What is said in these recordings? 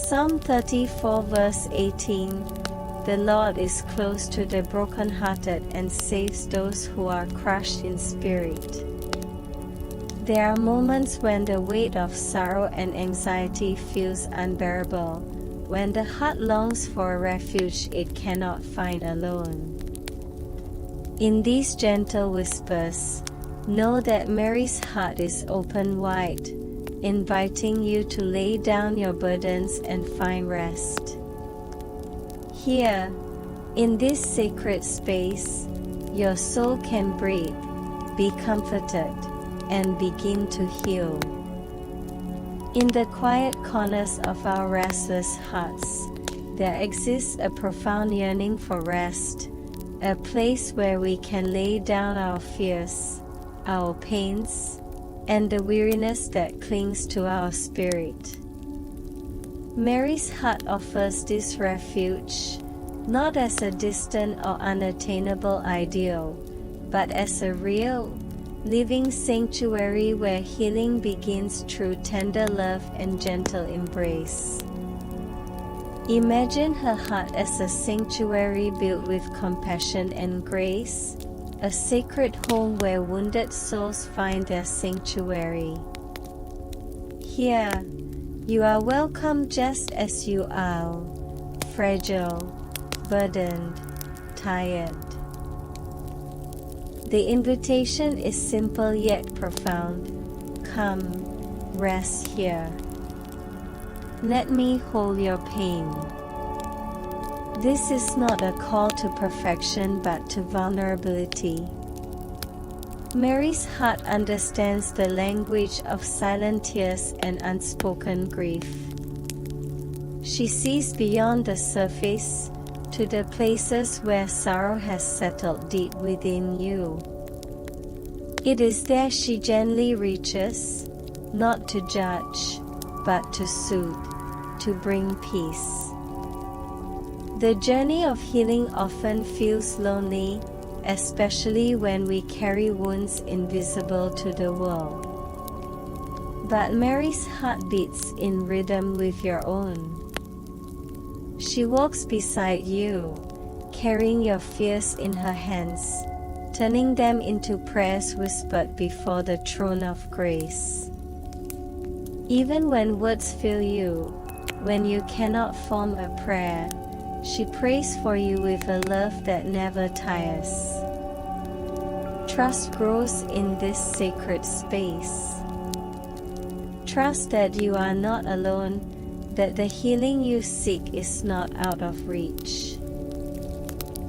Psalm 34 verse 18. The Lord is close to the brokenhearted and saves those who are crushed in spirit. There are moments when the weight of sorrow and anxiety feels unbearable, when the heart longs for a refuge it cannot find alone. In these gentle whispers, know that Mary's heart is open wide, inviting you to lay down your burdens and find rest. Here, in this sacred space, your soul can breathe, be comforted, and begin to heal. In the quiet corners of our restless hearts, there exists a profound yearning for rest, a place where we can lay down our fears, our pains, and the weariness that clings to our spirit. Mary's heart offers this refuge, not as a distant or unattainable ideal, but as a real, living sanctuary where healing begins through tender love and gentle embrace. Imagine her heart as a sanctuary built with compassion and grace, a sacred home where wounded souls find their sanctuary. Here, you are welcome just as you are, fragile, burdened, tired. The invitation is simple yet profound. Come, rest here. Let me hold your pain. This is not a call to perfection but to vulnerability. Mary's heart understands the language of silent tears and unspoken grief. She sees beyond the surface, to the places where sorrow has settled deep within you. It is there she gently reaches, not to judge, but to soothe, to bring peace. The journey of healing often feels lonely, especially when we carry wounds invisible to the world. But Mary's heart beats in rhythm with your own. She walks beside you, carrying your fears in her hands, turning them into prayers whispered before the throne of grace. Even when words fail you, when you cannot form a prayer, she prays for you with a love that never tires. Trust grows in this sacred space. Trust that you are not alone, that the healing you seek is not out of reach.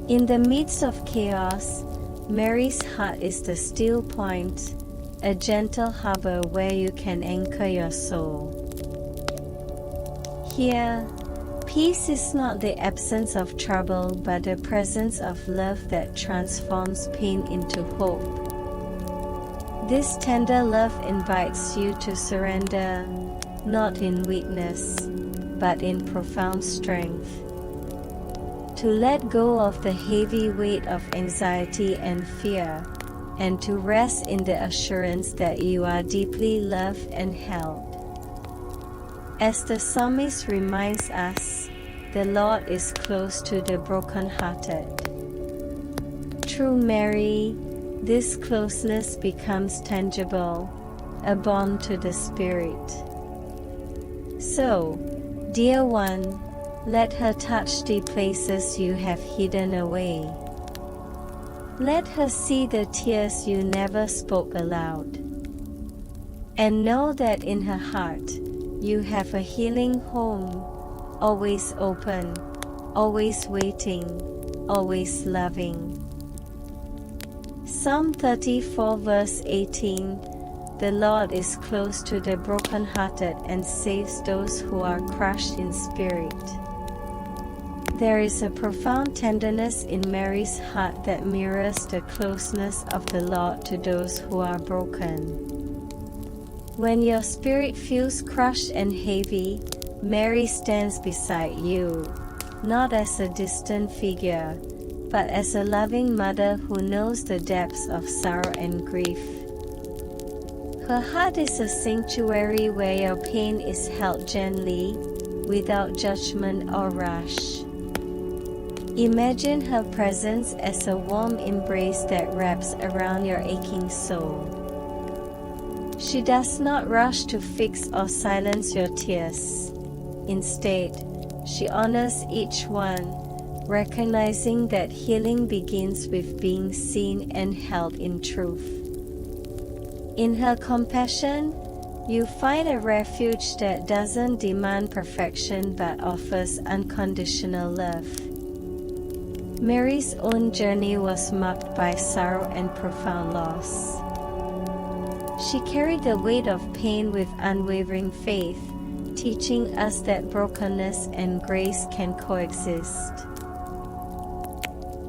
In the midst of chaos, Mary's heart is the still point, a gentle harbor where you can anchor your soul. Here, peace is not the absence of trouble but the presence of love that transforms pain into hope. This tender love invites you to surrender, not in weakness, but in profound strength. To let go of the heavy weight of anxiety and fear, and to rest in the assurance that you are deeply loved and held. As the psalmist reminds us, the Lord is close to the brokenhearted. Through Mary, this closeness becomes tangible, a bond to the Spirit. So, dear one, let her touch the places you have hidden away. Let her see the tears you never spoke aloud. And know that in her heart, you have a healing home, always open, always waiting, always loving. Psalm 34 verse 18. The Lord is close to the brokenhearted and saves those who are crushed in spirit. There is a profound tenderness in Mary's heart that mirrors the closeness of the Lord to those who are broken. When your spirit feels crushed and heavy, Mary stands beside you, not as a distant figure, but as a loving mother who knows the depths of sorrow and grief. Her heart is a sanctuary where your pain is held gently, without judgment or rush. Imagine her presence as a warm embrace that wraps around your aching soul. She does not rush to fix or silence your tears. Instead, she honors each one, recognizing that healing begins with being seen and held in truth. In her compassion, you find a refuge that doesn't demand perfection but offers unconditional love. Mary's own journey was marked by sorrow and profound loss. She carried the weight of pain with unwavering faith, teaching us that brokenness and grace can coexist.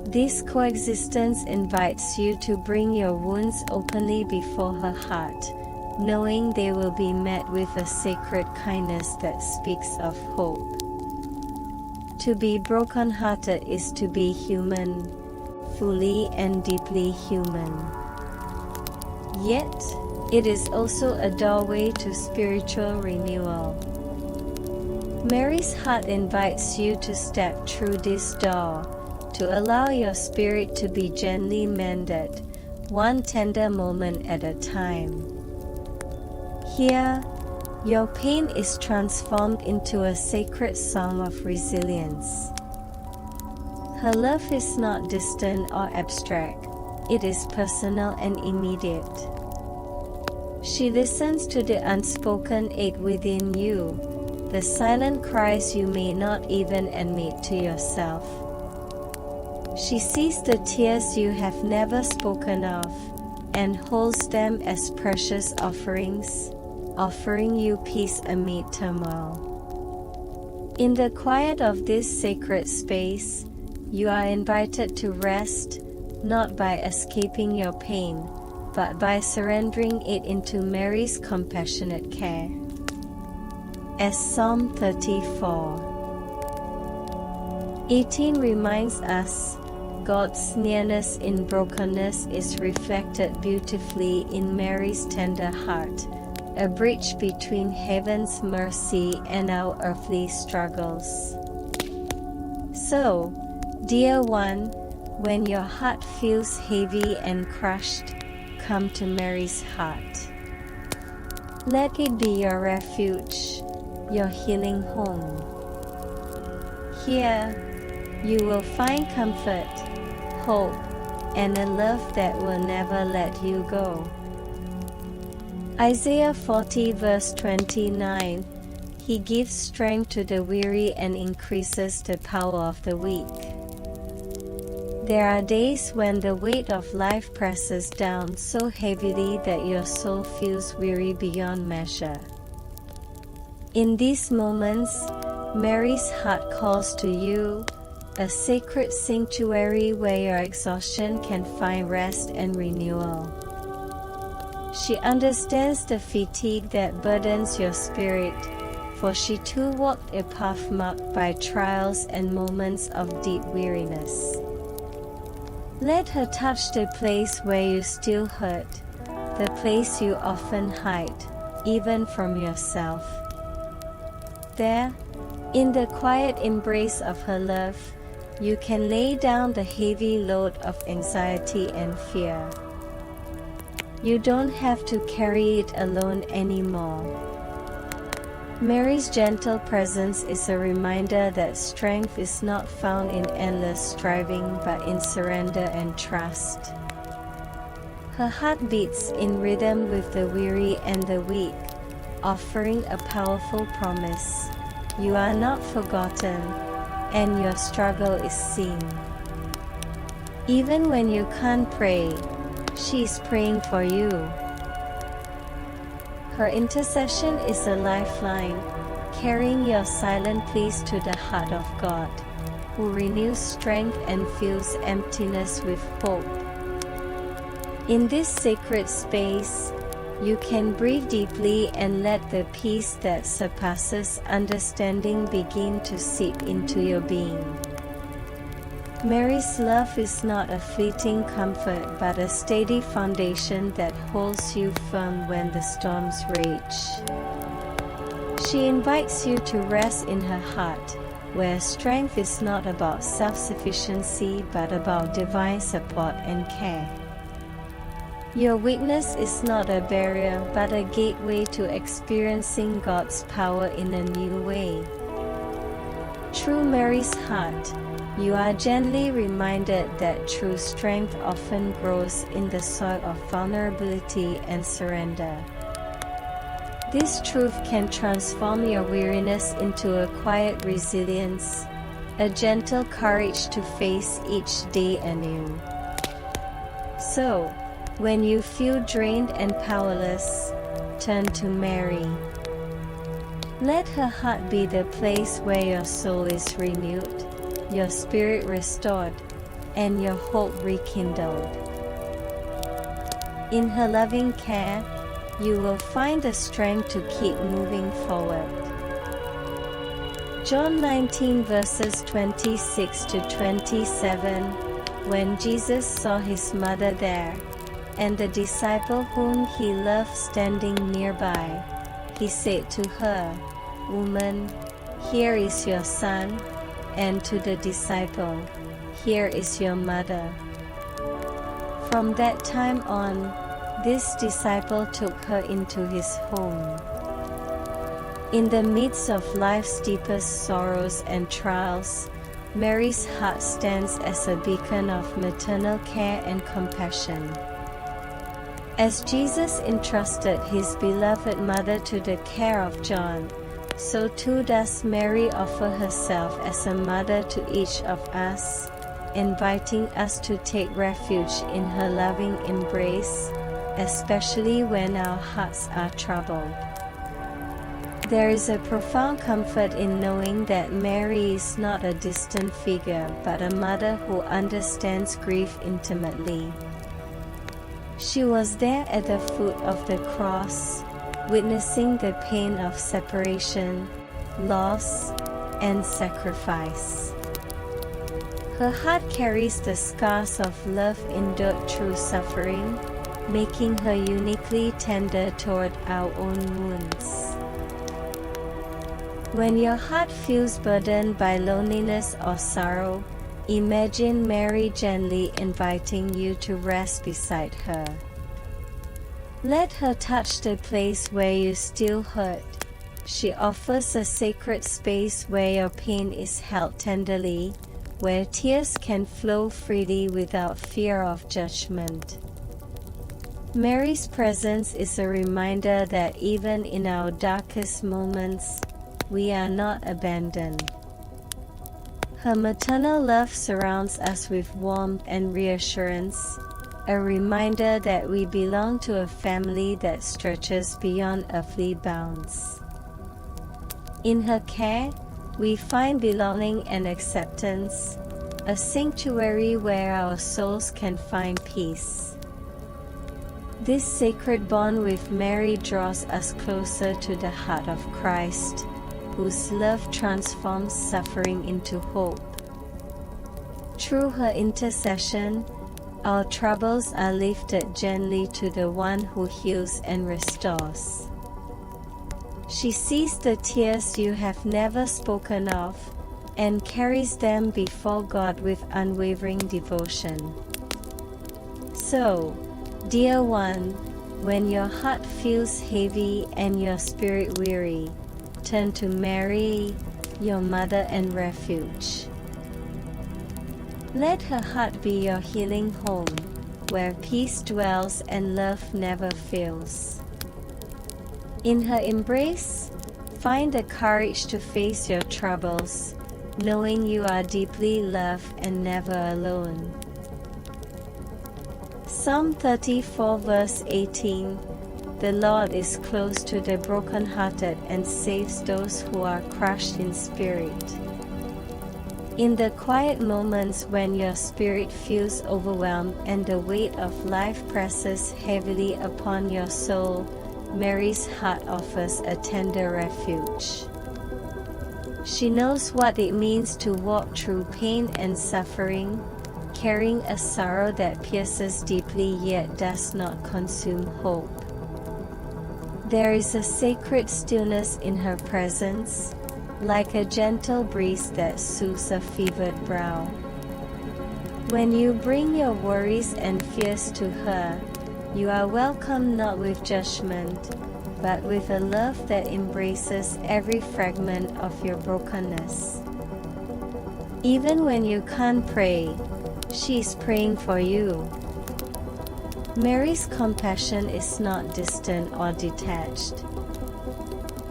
This coexistence invites you to bring your wounds openly before her heart, knowing they will be met with a sacred kindness that speaks of hope. To be brokenhearted is to be human, fully and deeply human. Yet, it is also a doorway to spiritual renewal. Mary's heart invites you to step through this door, to allow your spirit to be gently mended, one tender moment at a time. Here, your pain is transformed into a sacred song of resilience. Her love is not distant or abstract, it is personal and immediate. She listens to the unspoken ache within you, the silent cries you may not even admit to yourself. She sees the tears you have never spoken of, and holds them as precious offerings, offering you peace amid turmoil. In the quiet of this sacred space, you are invited to rest, not by escaping your pain, but by surrendering it into Mary's compassionate care. As Psalm 34:18 reminds us, God's nearness in brokenness is reflected beautifully in Mary's tender heart, a bridge between heaven's mercy and our earthly struggles. So, dear one, when your heart feels heavy and crushed, come to Mary's heart. Let it be your refuge, your healing home. Here, you will find comfort, hope, and a love that will never let you go. Isaiah 40 verse 29, He gives strength to the weary and increases the power of the weak. There are days when the weight of life presses down so heavily that your soul feels weary beyond measure. In these moments, Mary's heart calls to you, a sacred sanctuary where your exhaustion can find rest and renewal. She understands the fatigue that burdens your spirit, for she too walked a path marked by trials and moments of deep weariness. Let her touch the place where you still hurt, the place you often hide, even from yourself. There, in the quiet embrace of her love, you can lay down the heavy load of anxiety and fear. You don't have to carry it alone anymore. Mary's gentle presence is a reminder that strength is not found in endless striving but in surrender and trust. Her heart beats in rhythm with the weary and the weak, offering a powerful promise. You are not forgotten, and your struggle is seen. Even when you can't pray, she is praying for you. Her intercession is a lifeline, carrying your silent pleas to the heart of God, who renews strength and fills emptiness with hope. In this sacred space, you can breathe deeply and let the peace that surpasses understanding begin to seep into your being. Mary's love is not a fleeting comfort but a steady foundation that holds you firm when the storms rage. She invites you to rest in her heart, where strength is not about self-sufficiency but about divine support and care. Your weakness is not a barrier but a gateway to experiencing God's power in a new way. Through Mary's heart, you are gently reminded that true strength often grows in the soil of vulnerability and surrender. This truth can transform your weariness into a quiet resilience, a gentle courage to face each day anew. So, when you feel drained and powerless, turn to Mary. Let her heart be the place where your soul is renewed, your spirit restored, and your hope rekindled. In her loving care, you will find the strength to keep moving forward. John 19 verses 26 to 27. When Jesus saw his mother there, and the disciple whom he loved standing nearby, he said to her, "Woman, here is your son," and to the disciple, "Here is your mother." From that time on, this disciple took her into his home. In the midst of life's deepest sorrows and trials, Mary's heart stands as a beacon of maternal care and compassion. As Jesus entrusted his beloved mother to the care of John, so too does Mary offer herself as a mother to each of us, inviting us to take refuge in her loving embrace, especially when our hearts are troubled. There is a profound comfort in knowing that Mary is not a distant figure but a mother who understands grief intimately. She was there at the foot of the cross, witnessing the pain of separation, loss, and sacrifice. Her heart carries the scars of love endured through suffering, making her uniquely tender toward our own wounds. When your heart feels burdened by loneliness or sorrow, imagine Mary gently inviting you to rest beside her. Let her touch the place where you still hurt. She offers a sacred space where your pain is held tenderly, where tears can flow freely without fear of judgment. Mary's presence is a reminder that even in our darkest moments, we are not abandoned. Her maternal love surrounds us with warmth and reassurance, a reminder that we belong to a family that stretches beyond earthly bounds. In her care, we find belonging and acceptance, a sanctuary where our souls can find peace. This sacred bond with Mary draws us closer to the heart of Christ, whose love transforms suffering into hope. Through her intercession, our troubles are lifted gently to the one who heals and restores. She sees the tears you have never spoken of, and carries them before God with unwavering devotion. So, dear one, when your heart feels heavy and your spirit weary, turn to Mary, your mother and refuge. Let her heart be your healing home, where peace dwells and love never fails. In her embrace, find the courage to face your troubles, knowing you are deeply loved and never alone. Psalm 34 verse 18. The Lord is close to the brokenhearted and saves those who are crushed in spirit. In the quiet moments when your spirit feels overwhelmed and the weight of life presses heavily upon your soul, Mary's heart offers a tender refuge. She knows what it means to walk through pain and suffering, carrying a sorrow that pierces deeply yet does not consume hope. There is a sacred stillness in her presence, like a gentle breeze that soothes a fevered brow. When you bring your worries and fears to her, you are welcomed not with judgment, but with a love that embraces every fragment of your brokenness. Even when you can't pray, she's praying for you. Mary's compassion is not distant or detached.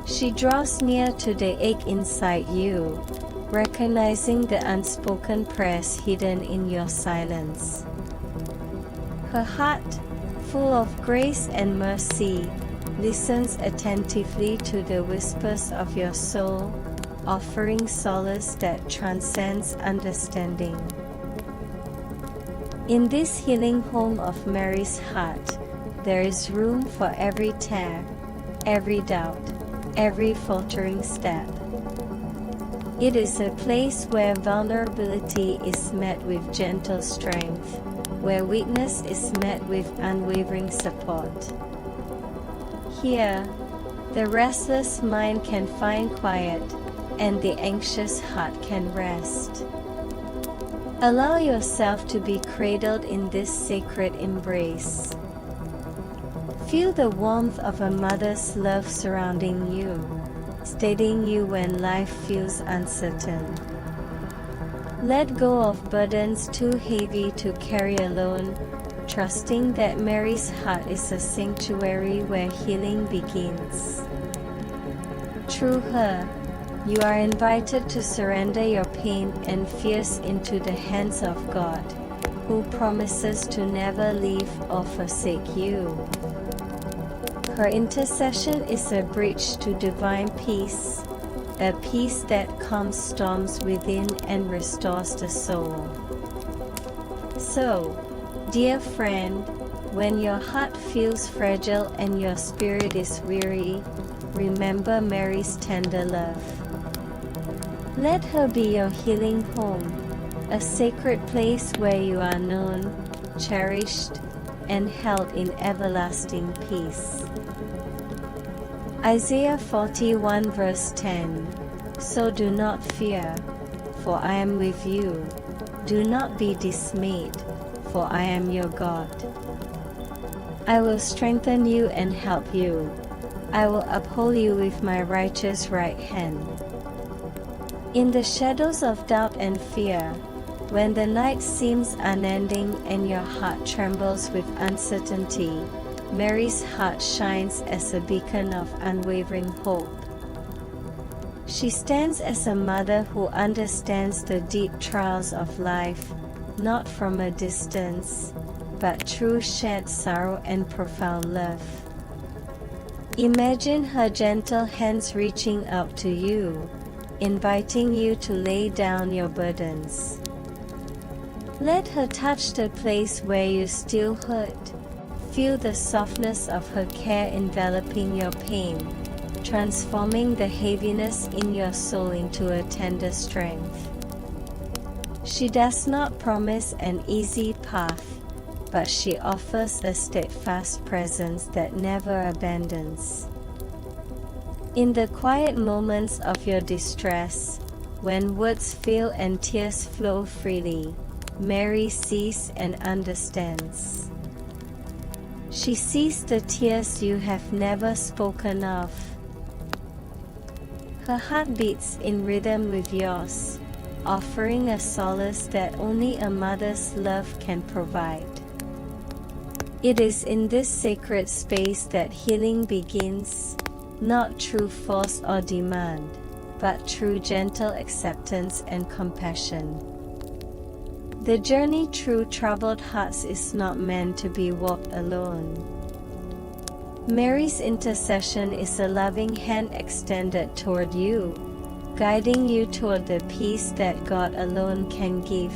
She draws near to the ache inside you, recognizing the unspoken prayers hidden in your silence. Her heart, full of grace and mercy, listens attentively to the whispers of your soul, offering solace that transcends understanding. In this healing home of Mary's heart, there is room for every tear, every doubt, every faltering step. It is a place where vulnerability is met with gentle strength, where weakness is met with unwavering support. Here, the restless mind can find quiet, and the anxious heart can rest. Allow yourself to be cradled in this sacred embrace. Feel the warmth of a mother's love surrounding you, steadying you when life feels uncertain. Let go of burdens too heavy to carry alone, trusting that Mary's heart is a sanctuary where healing begins. Through her, you are invited to surrender your pain and fears into the hands of God, who promises to never leave or forsake you. Her intercession is a bridge to divine peace, a peace that calms storms within and restores the soul. So, dear friend, when your heart feels fragile and your spirit is weary, remember Mary's tender love. Let her be your healing home, a sacred place where you are known, cherished, and held in everlasting peace. Isaiah 41 verse 10. So do not fear, for I am with you. Do not be dismayed, for I am your God. I will strengthen you and help you. I will uphold you with my righteous right hand. In the shadows of doubt and fear, when the night seems unending and your heart trembles with uncertainty, Mary's heart shines as a beacon of unwavering hope. She stands as a mother who understands the deep trials of life, not from a distance, but through shared sorrow and profound love. Imagine her gentle hands reaching out to you, inviting you to lay down your burdens. Let her touch the place where you still hurt. Feel the softness of her care enveloping your pain, transforming the heaviness in your soul into a tender strength. She does not promise an easy path, but she offers a steadfast presence that never abandons. In the quiet moments of your distress, when words fail and tears flow freely, Mary sees and understands. She sees the tears you have never spoken of. Her heart beats in rhythm with yours, offering a solace that only a mother's love can provide. It is in this sacred space that healing begins, not through force or demand, but through gentle acceptance and compassion. The journey through troubled hearts is not meant to be walked alone. Mary's intercession is a loving hand extended toward you, guiding you toward the peace that God alone can give.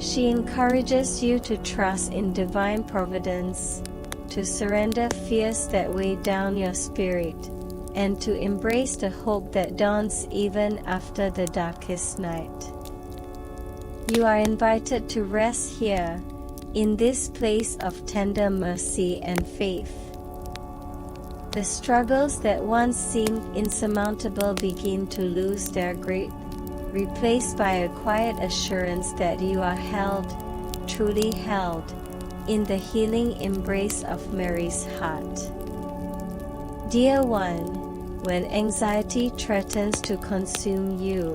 She encourages you to trust in divine providence, to surrender fears that weigh down your spirit, and to embrace the hope that dawns even after the darkest night. You are invited to rest here, in this place of tender mercy and faith. The struggles that once seemed insurmountable begin to lose their grip, replaced by a quiet assurance that you are held, truly held, in the healing embrace of Mary's heart. Dear one, when anxiety threatens to consume you,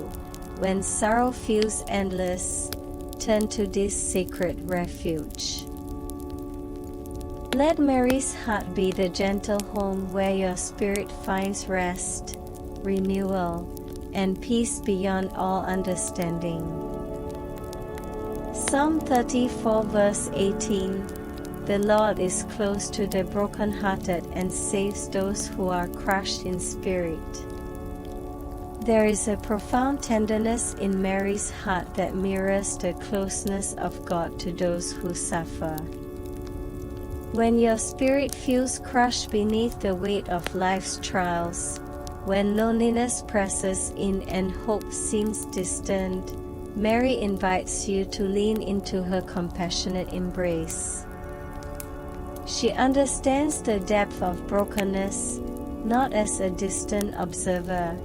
when sorrow feels endless, turn to this sacred refuge. Let Mary's heart be the gentle home where your spirit finds rest, renewal, and peace beyond all understanding. Psalm 34 verse 18. The Lord is close to the brokenhearted and saves those who are crushed in spirit. There is a profound tenderness in Mary's heart that mirrors the closeness of God to those who suffer. When your spirit feels crushed beneath the weight of life's trials, when loneliness presses in and hope seems distant, Mary invites you to lean into her compassionate embrace. She understands the depth of brokenness, not as a distant observer,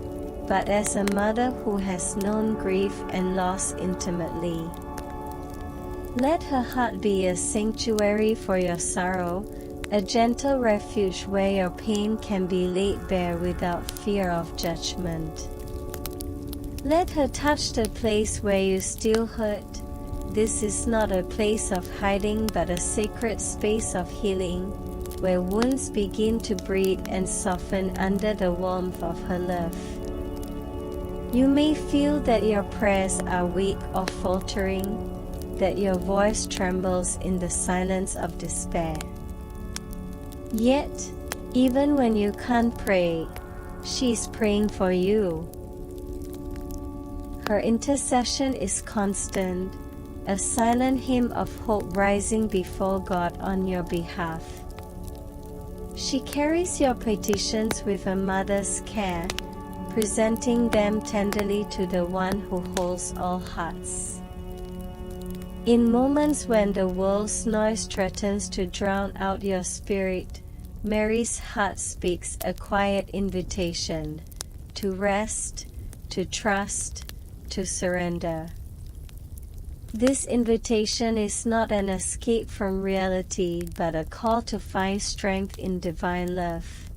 but as a mother who has known grief and loss intimately. Let her heart be a sanctuary for your sorrow, a gentle refuge where your pain can be laid bare without fear of judgment. Let her touch the place where you still hurt. This is not a place of hiding but a sacred space of healing, where wounds begin to breathe and soften under the warmth of her love. You may feel that your prayers are weak or faltering, that your voice trembles in the silence of despair. Yet, even when you can't pray, she's praying for you. Her intercession is constant, a silent hymn of hope rising before God on your behalf. She carries your petitions with a mother's care, presenting them tenderly to the one who holds all hearts. In moments when the world's noise threatens to drown out your spirit, Mary's heart speaks a quiet invitation to rest, to trust, to surrender. This invitation is not an escape from reality but a call to find strength in divine love.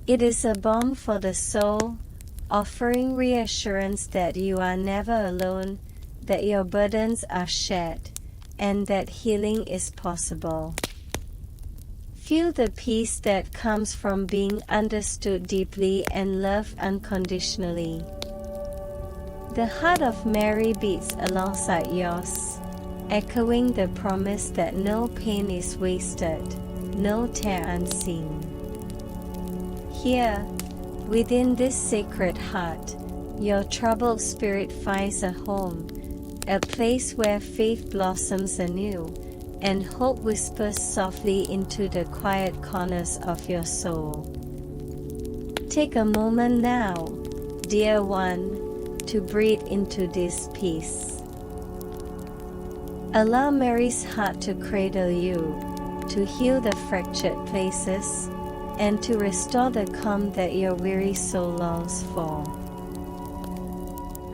It is a balm for the soul, offering reassurance that you are never alone, that your burdens are shared, and that healing is possible. Feel the peace that comes from being understood deeply and loved unconditionally. The heart of Mary beats alongside yours, echoing the promise that no pain is wasted, no tear unseen. Here, within this sacred heart, your troubled spirit finds a home, a place where faith blossoms anew, and hope whispers softly into the quiet corners of your soul. Take a moment now, dear one, to breathe into this peace. Allow Mary's heart to cradle you, to heal the fractured places, and to restore the calm that your weary soul longs for.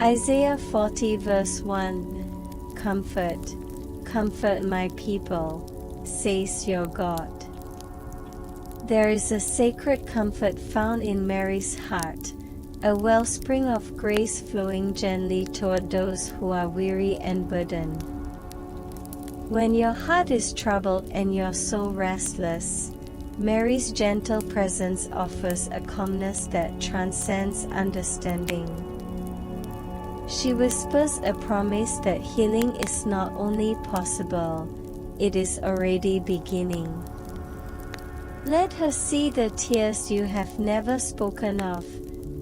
Isaiah 40 verse 1. Comfort, comfort my people, says your God. There is a sacred comfort found in Mary's heart, a wellspring of grace flowing gently toward those who are weary and burdened. When your heart is troubled and your soul restless, Mary's gentle presence offers a calmness that transcends understanding. She whispers a promise that healing is not only possible, it is already beginning. Let her see the tears you have never spoken of.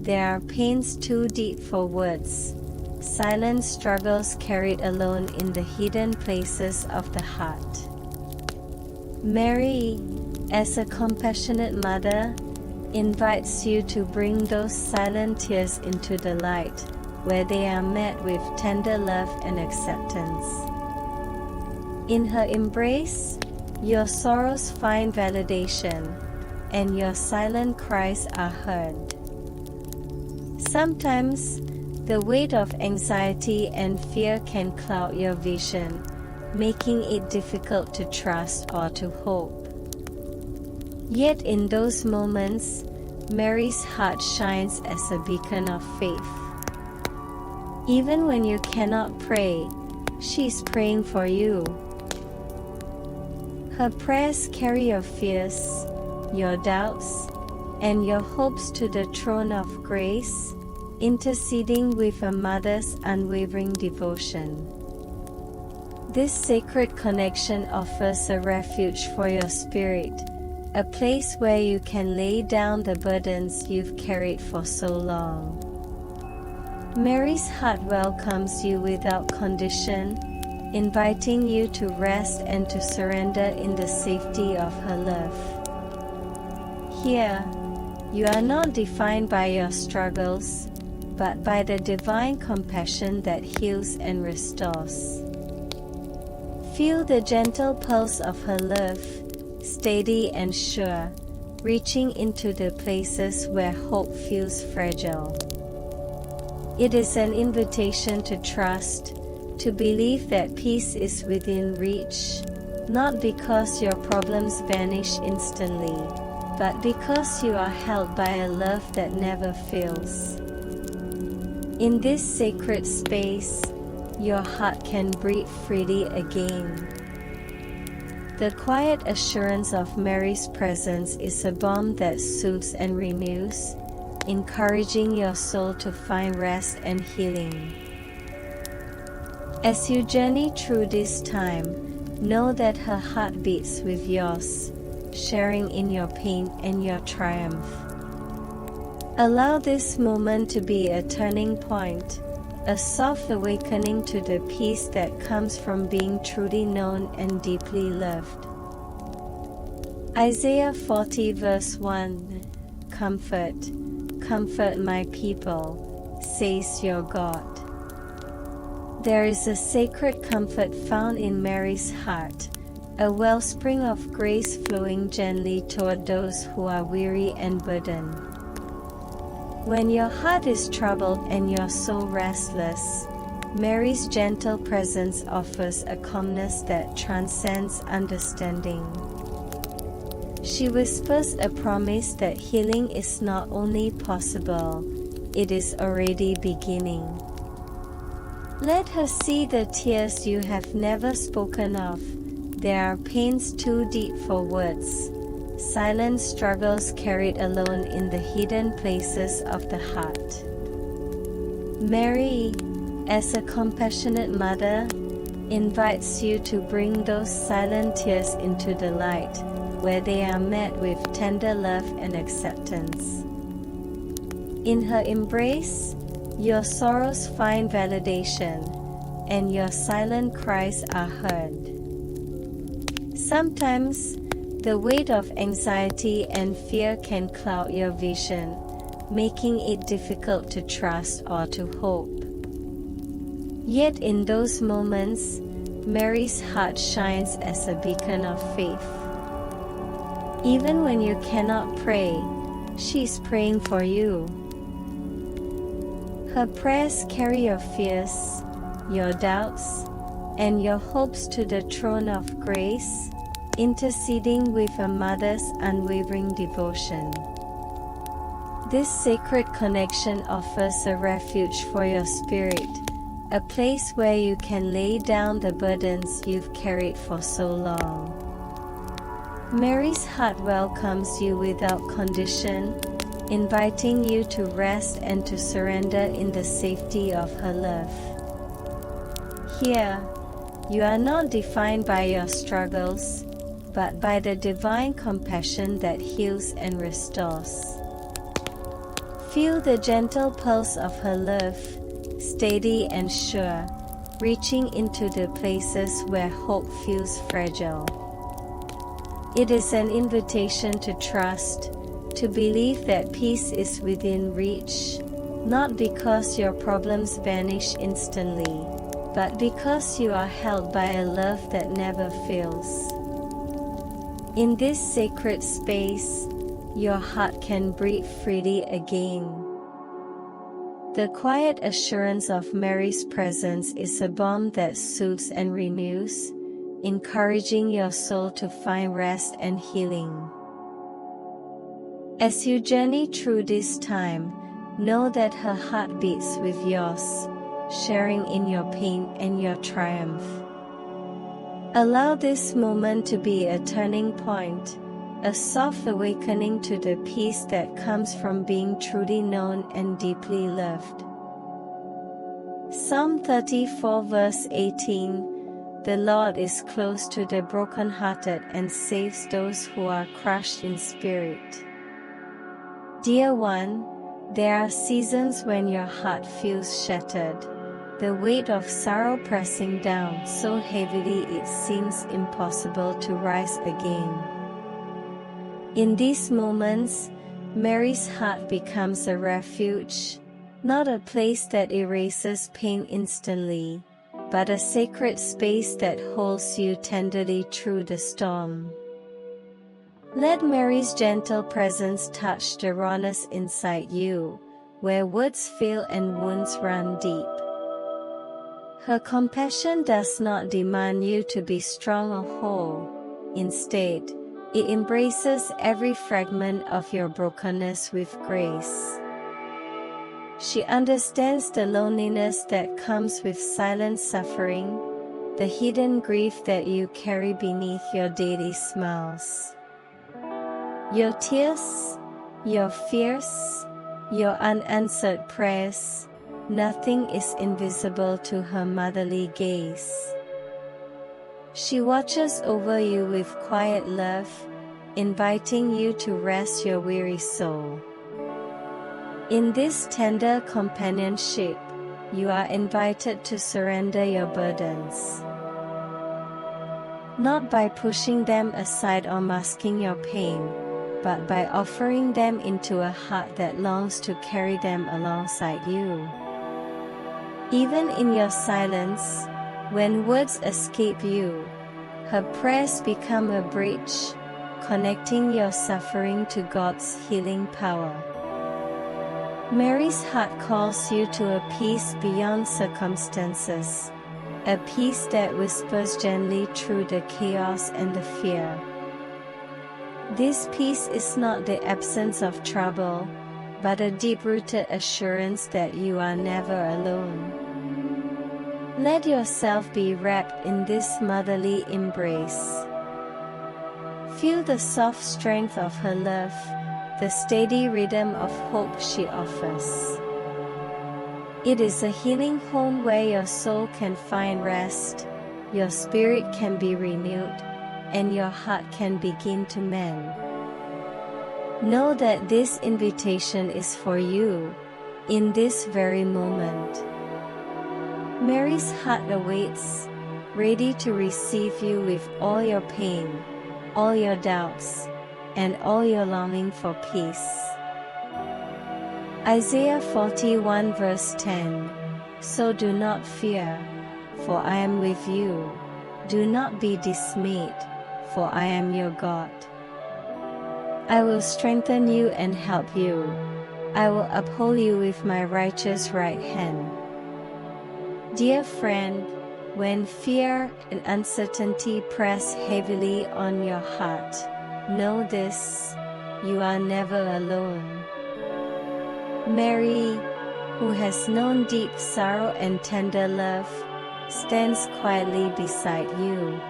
There are pains too deep for words, silent struggles carried alone in the hidden places of the heart. Mary, as a compassionate mother, invites you to bring those silent tears into the light, where they are met with tender love and acceptance. In her embrace, your sorrows find validation, and your silent cries are heard. Sometimes, the weight of anxiety and fear can cloud your vision, making it difficult to trust or to hope. Yet in those moments, Mary's heart shines as a beacon of faith. Even when you cannot pray, she's praying for you. Her prayers carry your fears, your doubts, and your hopes to the throne of grace, interceding with a mother's unwavering devotion. This sacred connection offers a refuge for your spirit, a place where you can lay down the burdens you've carried for so long. Mary's heart welcomes you without condition, inviting you to rest and to surrender in the safety of her love. Here, you are not defined by your struggles, but by the divine compassion that heals and restores. Feel the gentle pulse of her love, steady and sure, reaching into the places where hope feels fragile. It is an invitation to trust, to believe that peace is within reach, not because your problems vanish instantly, but because you are held by a love that never fails. In this sacred space, your heart can breathe freely again. The quiet assurance of Mary's presence is a balm that soothes and renews, encouraging your soul to find rest and healing. As you journey through this time, know that her heart beats with yours, sharing in your pain and your triumph. Allow this moment to be a turning point, a soft awakening to the peace that comes from being truly known and deeply loved. Isaiah 40 verse 1. Comfort, comfort my people, says your God. There is a sacred comfort found in Mary's heart, a wellspring of grace flowing gently toward those who are weary and burdened. When your heart is troubled and your soul restless, Mary's gentle presence offers a calmness that transcends understanding. She whispers a promise that healing is not only possible, it is already beginning. Let her see the tears you have never spoken of. There are pains too deep for words, silent struggles carried alone in the hidden places of the heart. Mary, as a compassionate mother, invites you to bring those silent tears into the light, where they are met with tender love and acceptance. In her embrace, your sorrows find validation, and your silent cries are heard. Sometimes, the weight of anxiety and fear can cloud your vision, making it difficult to trust or to hope. Yet in those moments, Mary's heart shines as a beacon of faith. Even when you cannot pray, she's praying for you. Her prayers carry your fears, your doubts, and your hopes to the throne of grace, interceding with a mother's unwavering devotion. This sacred connection offers a refuge for your spirit, a place where you can lay down the burdens you've carried for so long. Mary's heart welcomes you without condition, inviting you to rest and to surrender in the safety of her love. Here, you are not defined by your struggles, but by the divine compassion that heals and restores. Feel the gentle pulse of her love, steady and sure, reaching into the places where hope feels fragile. It is an invitation to trust, to believe that peace is within reach, not because your problems vanish instantly, but because you are held by a love that never fails. In this sacred space, your heart can breathe freely again. The quiet assurance of Mary's presence is a balm that soothes and renews, encouraging your soul to find rest and healing. As you journey through this time, know that her heart beats with yours, sharing in your pain and your triumph. Allow this moment to be a turning point, a soft awakening to the peace that comes from being truly known and deeply loved. Psalm 34 verse 18, The Lord is close to the brokenhearted and saves those who are crushed in spirit. Dear one, there are seasons when your heart feels shattered, the weight of sorrow pressing down so heavily it seems impossible to rise again. In these moments, Mary's heart becomes a refuge, not a place that erases pain instantly, but a sacred space that holds you tenderly through the storm. Let Mary's gentle presence touch the rawness inside you, where words fail and wounds run deep. Her compassion does not demand you to be strong or whole. Instead, it embraces every fragment of your brokenness with grace. She understands the loneliness that comes with silent suffering, the hidden grief that you carry beneath your daily smiles. Your tears, your fears, your unanswered prayers, nothing is invisible to her motherly gaze. She watches over you with quiet love, inviting you to rest your weary soul. In this tender companionship, you are invited to surrender your burdens. Not by pushing them aside or masking your pain, but by offering them into a heart that longs to carry them alongside you. Even in your silence, when words escape you, her prayers become a bridge, connecting your suffering to God's healing power. Mary's heart calls you to a peace beyond circumstances, a peace that whispers gently through the chaos and the fear. This peace is not the absence of trouble, but a deep-rooted assurance that you are never alone. Let yourself be wrapped in this motherly embrace. Feel the soft strength of her love, the steady rhythm of hope she offers. It is a healing home where your soul can find rest, your spirit can be renewed, and your heart can begin to mend. Know that this invitation is for you, in this very moment. Mary's heart awaits, ready to receive you with all your pain, all your doubts, and all your longing for peace. Isaiah 41 verse 10, So do not fear, for I am with you. Do not be dismayed, for I am your God. I will strengthen you and help you. I will uphold you with my righteous right hand. Dear friend, when fear and uncertainty press heavily on your heart, know this: you are never alone. Mary, who has known deep sorrow and tender love, stands quietly beside you.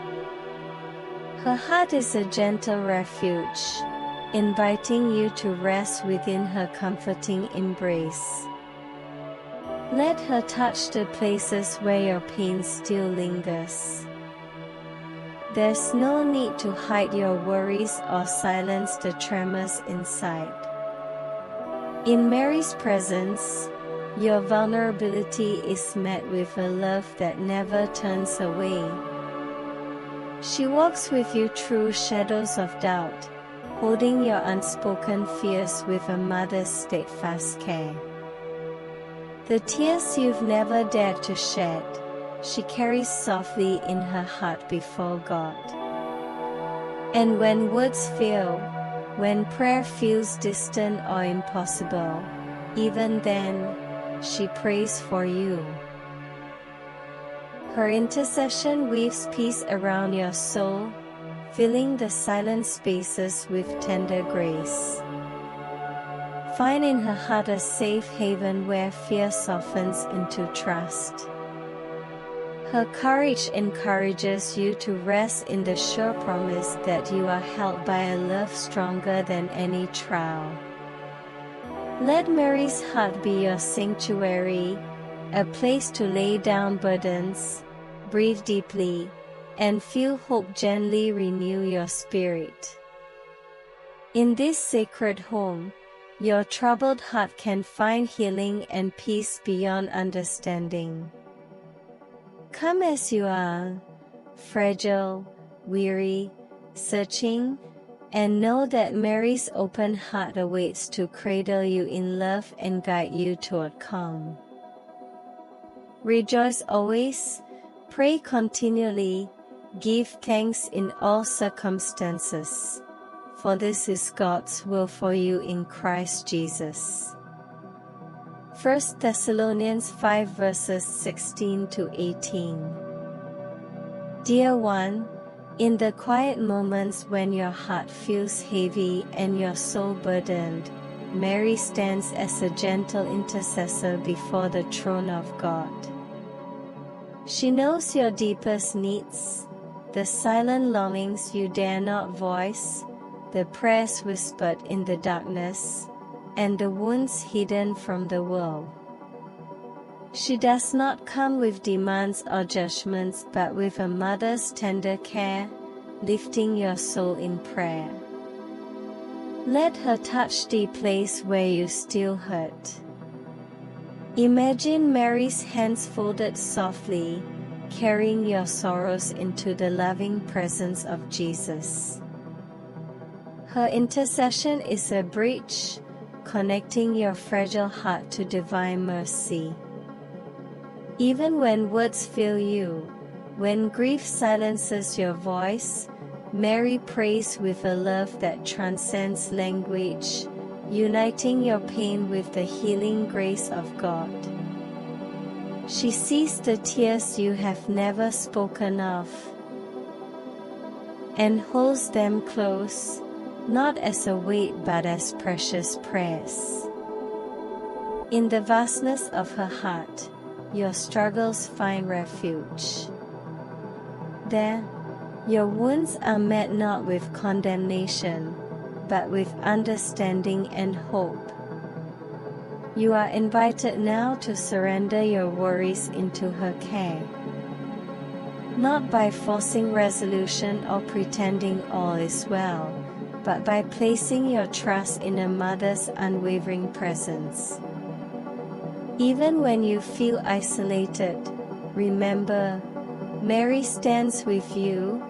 Her heart is a gentle refuge, inviting you to rest within her comforting embrace. Let her touch the places where your pain still lingers. There's no need to hide your worries or silence the tremors inside. In Mary's presence, your vulnerability is met with a love that never turns away. She walks with you through shadows of doubt, holding your unspoken fears with a mother's steadfast care. The tears you've never dared to shed, she carries softly in her heart before God. And when words fail, When prayer feels distant or impossible, even then, she prays for you. Her intercession weaves peace around your soul, filling the silent spaces with tender grace. Find in her heart a safe haven where fear softens into trust. Her courage encourages you to rest in the sure promise that you are held by a love stronger than any trial. Let Mary's heart be your sanctuary, a place to lay down burdens, breathe deeply, and feel hope gently renew your spirit. In this sacred home, your troubled heart can find healing and peace beyond understanding. Come as you are, fragile, weary, searching, and know that Mary's open heart awaits to cradle you in love and guide you toward calm. Rejoice always, pray continually, give thanks in all circumstances, for this is God's will for you in Christ Jesus. 1 Thessalonians 5 verses 16 to 18. Dear one, in the quiet moments when your heart feels heavy and your soul burdened, Mary stands as a gentle intercessor before the throne of God. She knows your deepest needs, the silent longings you dare not voice, the prayers whispered in the darkness, and the wounds hidden from the world. She does not come with demands or judgments but with a mother's tender care, lifting your soul in prayer. Let her touch the place where you still hurt. Imagine Mary's hands folded softly, carrying your sorrows into the loving presence of Jesus. Her intercession is a bridge, connecting your fragile heart to divine mercy. Even when words fail you, when grief silences your voice, Mary prays with a love that transcends language, uniting your pain with the healing grace of God. She sees the tears you have never spoken of, and holds them close, not as a weight but as precious prayers. In the vastness of her heart, your struggles find refuge. There, your wounds are met not with condemnation, but with understanding and hope. You are invited now to surrender your worries into her care. Not by forcing resolution or pretending all is well, but by placing your trust in a mother's unwavering presence. Even when you feel isolated, remember, Mary stands with you,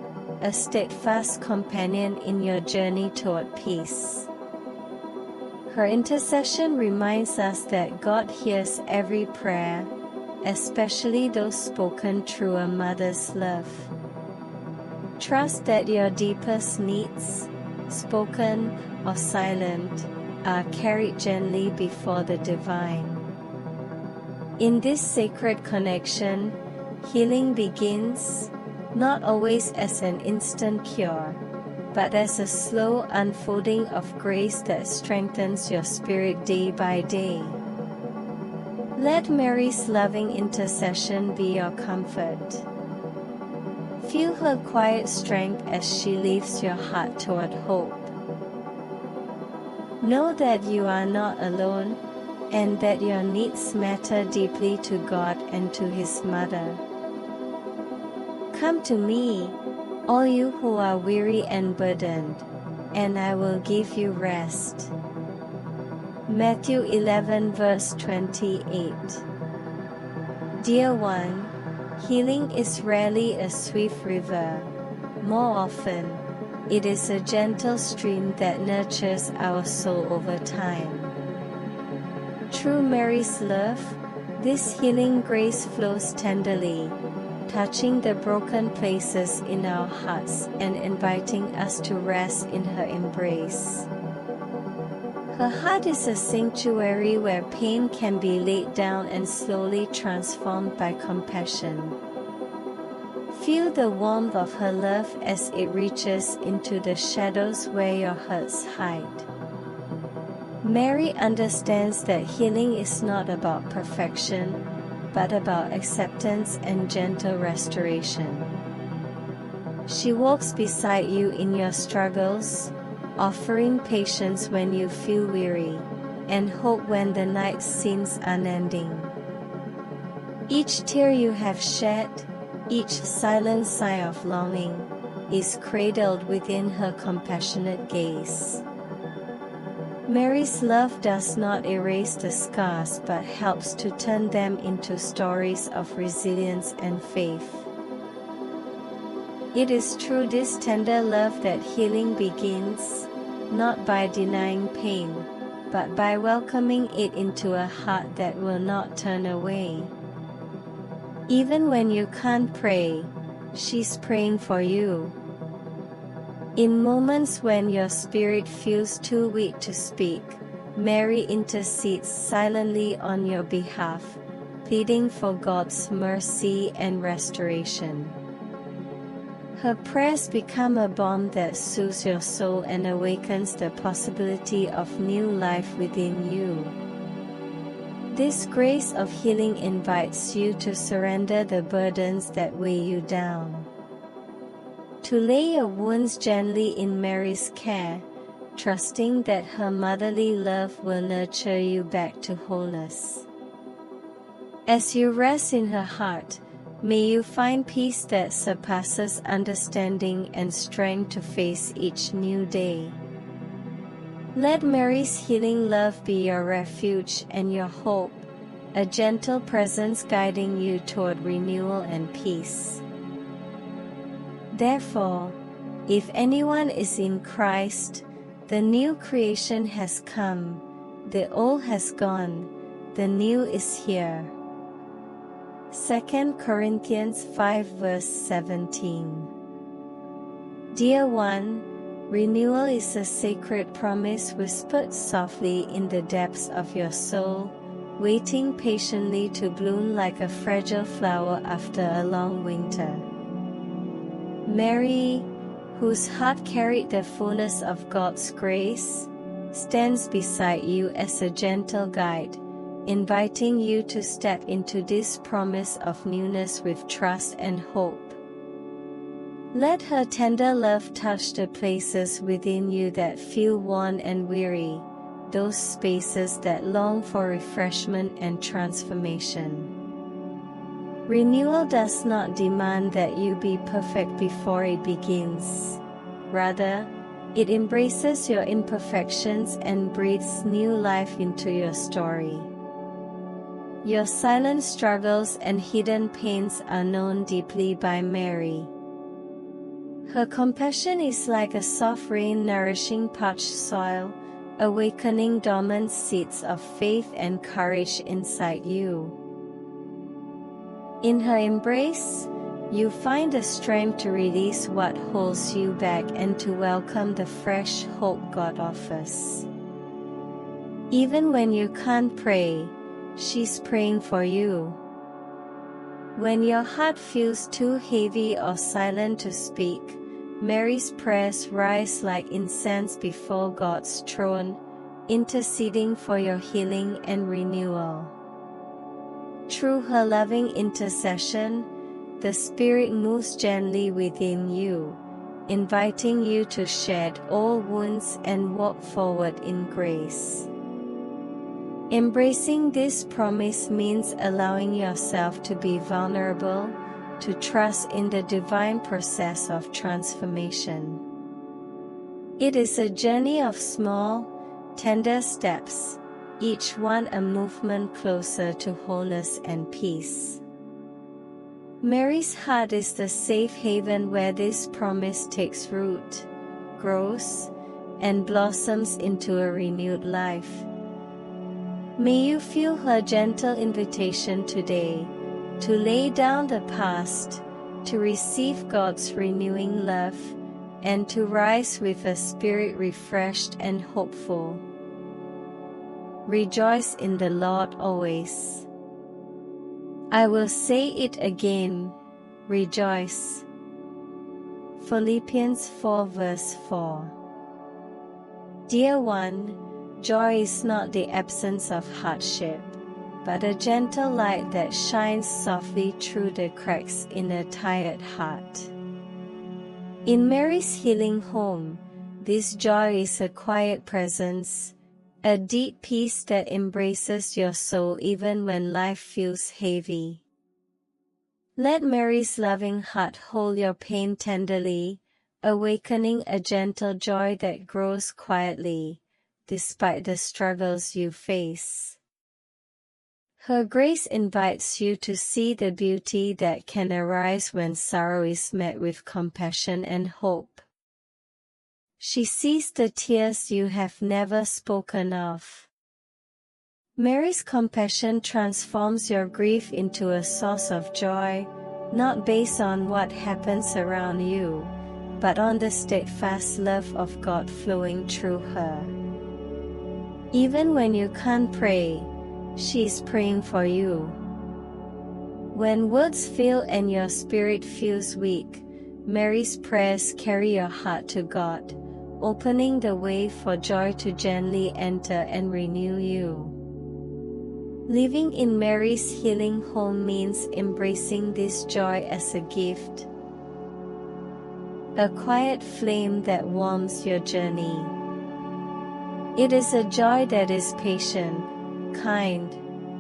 a steadfast companion in your journey toward peace. Her intercession reminds us that God hears every prayer, especially those spoken through a mother's love. Trust that your deepest needs, spoken or silent, are carried gently before the divine. In this sacred connection, healing begins, not always as an instant cure, but as a slow unfolding of grace that strengthens your spirit day by day. Let Mary's loving intercession be your comfort. Feel her quiet strength as she lifts your heart toward hope. Know that you are not alone, and that your needs matter deeply to God and to His Mother. Come to me, all you who are weary and burdened, and I will give you rest. Matthew 11 verse 28. Dear one, healing is rarely a swift river. More often, it is a gentle stream that nurtures our soul over time. Through Mary's love, this healing grace flows tenderly, touching the broken places in our hearts and inviting us to rest in her embrace. Her heart is a sanctuary where pain can be laid down and slowly transformed by compassion. Feel the warmth of her love as it reaches into the shadows where your hurts hide. Mary understands that healing is not about perfection, but about acceptance and gentle restoration. She walks beside you in your struggles, offering patience when you feel weary, and hope when the night seems unending. Each tear you have shed, each silent sigh of longing, is cradled within her compassionate gaze. Mary's love does not erase the scars but helps to turn them into stories of resilience and faith. It is through this tender love that healing begins, not by denying pain, but by welcoming it into a heart that will not turn away. Even when you can't pray, she's praying for you. In moments when your spirit feels too weak to speak, Mary intercedes silently on your behalf, pleading for God's mercy and restoration. Her prayers become a balm that soothes your soul and awakens the possibility of new life within you. This grace of healing invites you to surrender the burdens that weigh you down. To lay your wounds gently in Mary's care, trusting that her motherly love will nurture you back to wholeness. As you rest in her heart, may you find peace that surpasses understanding and strength to face each new day. Let Mary's healing love be your refuge and your hope, a gentle presence guiding you toward renewal and peace. Therefore, if anyone is in Christ, the new creation has come, the old has gone, the new is here. 2 Corinthians 5 verse 17. Dear one, renewal is a sacred promise whispered softly in the depths of your soul, waiting patiently to bloom like a fragile flower after a long winter. Mary, whose heart carried the fullness of God's grace, stands beside you as a gentle guide, inviting you to step into this promise of newness with trust and hope. Let her tender love touch the places within you that feel worn and weary, those spaces that long for refreshment and transformation. Renewal does not demand that you be perfect before it begins. Rather, it embraces your imperfections and breathes new life into your story. Your silent struggles and hidden pains are known deeply by Mary. Her compassion is like a soft rain nourishing parched soil, awakening dormant seeds of faith and courage inside you. In her embrace, you find the strength to release what holds you back and to welcome the fresh hope God offers. Even when you can't pray, she's praying for you. When your heart feels too heavy or silent to speak, Mary's prayers rise like incense before God's throne, interceding for your healing and renewal. Through her loving intercession, the Spirit moves gently within you, inviting you to shed all wounds and walk forward in grace. Embracing this promise means allowing yourself to be vulnerable, to trust in the divine process of transformation. It is a journey of small, tender steps, each one a movement closer to wholeness and peace. Mary's heart is the safe haven where this promise takes root, grows, and blossoms into a renewed life. May you feel her gentle invitation today, to lay down the past, to receive God's renewing love, and to rise with a spirit refreshed and hopeful. rejoice in the Lord always. I will say it again, rejoice. Philippians 4 verse 4. Dear one, joy is not the absence of hardship, but a gentle light that shines softly through the cracks in a tired heart. In Mary's healing home, this joy is a quiet presence, a deep peace that embraces your soul even when life feels heavy. Let Mary's loving heart hold your pain tenderly, awakening a gentle joy that grows quietly, despite the struggles you face. Her grace invites you to see the beauty that can arise when sorrow is met with compassion and hope. She sees the tears you have never spoken of. Mary's compassion transforms your grief into a source of joy, not based on what happens around you, but on the steadfast love of God flowing through her. Even when you can't pray, she is praying for you. When words fail and your spirit feels weak, Mary's prayers carry your heart to God, opening the way for joy to gently enter and renew you. Living in Mary's healing home means embracing this joy as a gift, a quiet flame that warms your journey. It is a joy that is patient, kind,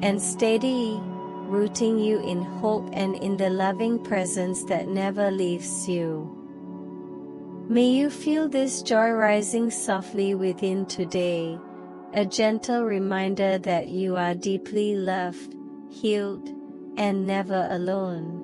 and steady, rooting you in hope and in the loving presence that never leaves you. May you feel this joy rising softly within today, a gentle reminder that you are deeply loved, healed, and never alone.